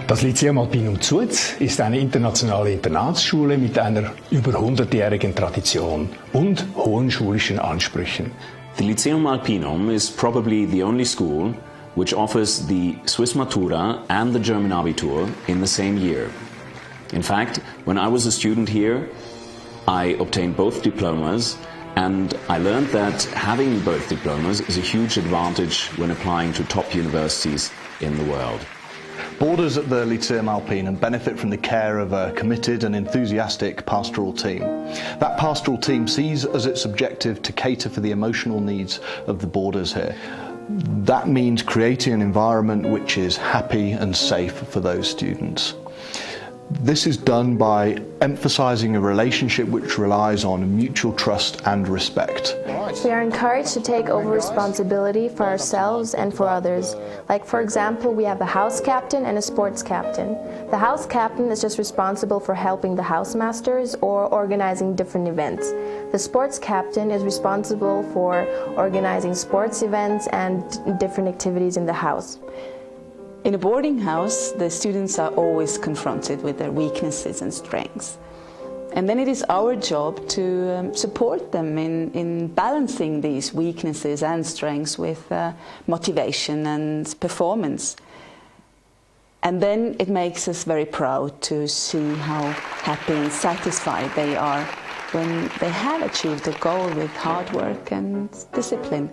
Das Lyceum Alpinum Zuoz ist eine internationale Internatsschule mit einer über 100-jährigen Tradition und hohen schulischen Ansprüchen. The Lyceum Alpinum is probably the only school which offers the Swiss Matura and the German Abitur in the same year. In fact, when I was a student here, I obtained both diplomas, and I learned that having both diplomas is a huge advantage when applying to top universities in the world. Boarders at the Lyceum Alpinum benefit from the care of a committed and enthusiastic pastoral team. That pastoral team sees as its objective to cater for the emotional needs of the boarders here. That means creating an environment which is happy and safe for those students. This is done by emphasising a relationship which relies on mutual trust and respect. We are encouraged to take over responsibility for ourselves and for others. Like, for example, we have a house captain and a sports captain. The house captain is just responsible for helping the housemasters or organizing different events. The sports captain is responsible for organizing sports events and different activities in the house. In a boarding house, the students are always confronted with their weaknesses and strengths. And then it is our job to support them in balancing these weaknesses and strengths with motivation and performance. And then it makes us very proud to see how happy and satisfied they are when they have achieved a goal with hard work and discipline.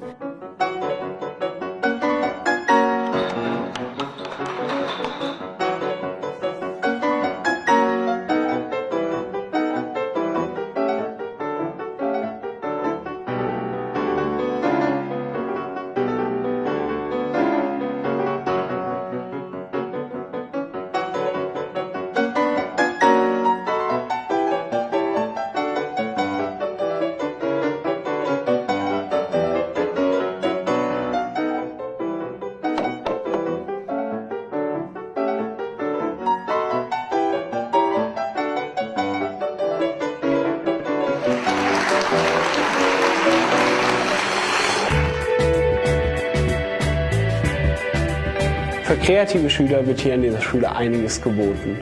Für kreative Schüler wird hier in dieser Schule einiges geboten.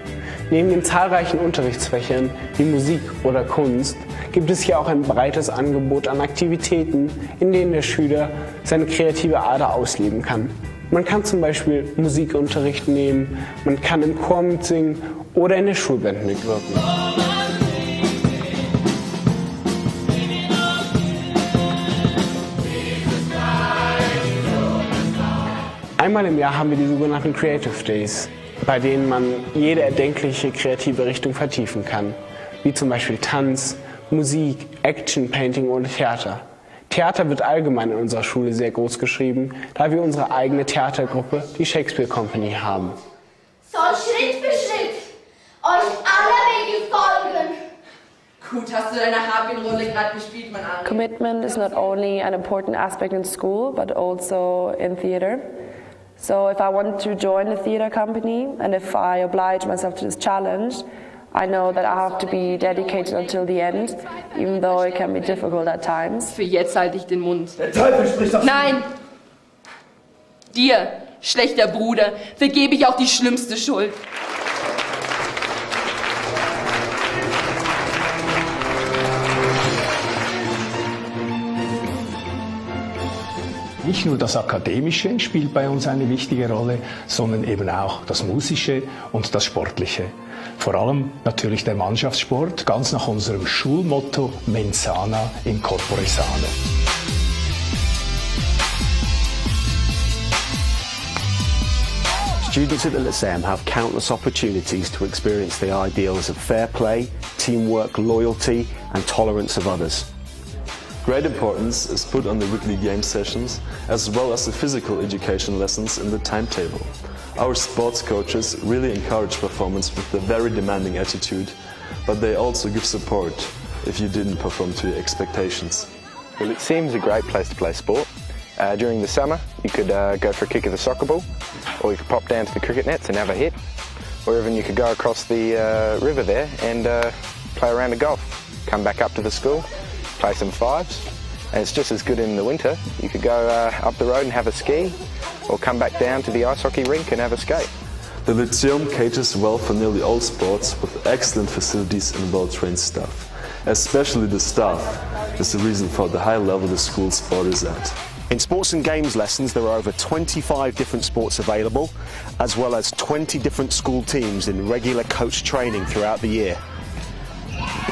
Neben den zahlreichen Unterrichtsfächern wie Musik oder Kunst gibt es hier auch ein breites Angebot an Aktivitäten, in denen der Schüler seine kreative Ader ausleben kann. Man kann zum Beispiel Musikunterricht nehmen, man kann im Chor mitsingen oder in der Schulband mitwirken. Einmal im Jahr haben wir die sogenannten Creative Days, bei denen man jede erdenkliche kreative Richtung vertiefen kann, wie zum Beispiel Tanz, Musik, Action, Painting oder Theater. Theater wird allgemein in unserer Schule sehr groß geschrieben, da wir unsere eigene Theatergruppe, die Shakespeare Company, haben. Soll Schritt für Schritt euch alle Wege folgen. Gut, hast du deine Harpien-Rolle gerade gespielt, mein Arme? Commitment is not only an important aspect in school, but also in theater. So if I want to join a theater company and if I oblige myself to this challenge, I know that I have to be dedicated until the end, even though it can be difficult at times. Für jetzt halte ich den Mund. Der Teufel spricht doch. Nein! Dir, schlechter Bruder, vergebe ich auch die schlimmste Schuld. Nicht nur das Akademische spielt bei uns eine wichtige Rolle, sondern eben auch das Musische und das Sportliche. Vor allem natürlich der Mannschaftssport, ganz nach unserem Schulmotto Mens sana in corpore sano. Students at the Lyceum have countless opportunities to experience the ideals of fair play, teamwork, loyalty and tolerance of others. Great importance is put on the weekly game sessions as well as the physical education lessons in the timetable. Our sports coaches really encourage performance with a very demanding attitude, but they also give support if you didn't perform to your expectations. Well, it seems a great place to play sport. During the summer you could go for a kick of the soccer ball, or you could pop down to the cricket nets and have a hit, or even you could go across the river there and play a round of golf. Come back up to the school, play some fives, and it's just as good in the winter. You could go up the road and have a ski, or come back down to the ice hockey rink and have a skate. The Lyceum caters well for nearly all sports with excellent facilities and well-trained staff. Especially the staff is the reason for the high level the school sport is at. In sports and games lessons, there are over 25 different sports available, as well as 20 different school teams in regular coach training throughout the year.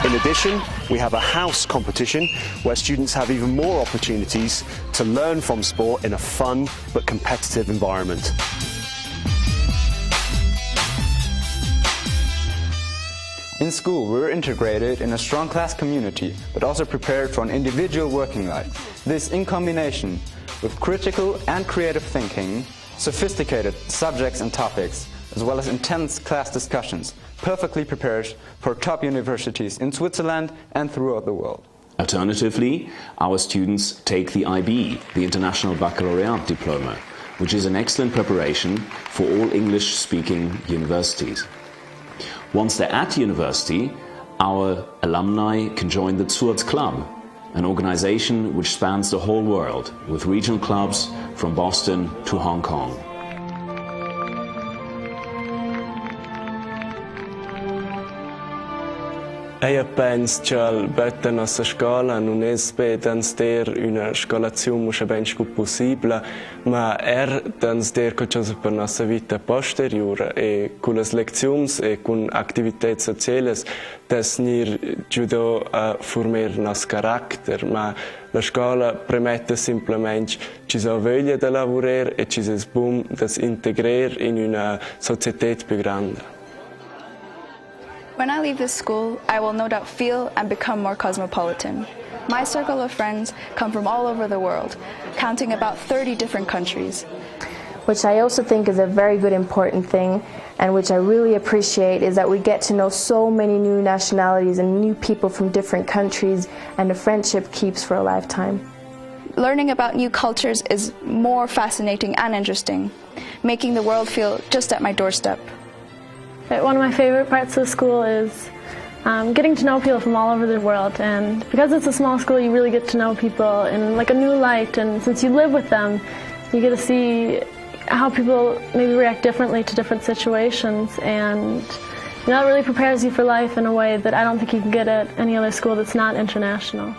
In addition, we have a house competition where students have even more opportunities to learn from sport in a fun but competitive environment. In school, we're integrated in a strong class community, but also prepared for an individual working life. This, in combination with critical and creative thinking, sophisticated subjects and topics, as well as intense class discussions, perfectly prepares for top universities in Switzerland and throughout the world. Alternatively, our students take the IB, the International Baccalaureate Diploma, which is an excellent preparation for all English-speaking universities. Once they're at university, our alumni can join the Zuoz Club, an organization which spans the whole world, with regional clubs from Boston to Hong Kong. Io penso che la nostra scuola non è una scolazione ben possibile, ma qualcosa per la nostra vita posteriore e con le lezioni e con attività sociali che ci aiutano a formare il nostro carattere, ma la scuola permette semplicemente ci sia voglia di lavorare e ci sia buon di integrare in una società più grande. When I leave this school, I will no doubt feel and become more cosmopolitan. My circle of friends come from all over the world, counting about 30 different countries. Which I also think is a very good important thing, and which I really appreciate, is that we get to know so many new nationalities and new people from different countries, and the friendship keeps for a lifetime. Learning about new cultures is more fascinating and interesting, making the world feel just at my doorstep. One of my favorite parts of the school is getting to know people from all over the world, and because it's a small school, you really get to know people in like a new light, and since you live with them, you get to see how people maybe react differently to different situations, and that really prepares you for life in a way that I don't think you can get at any other school that's not international.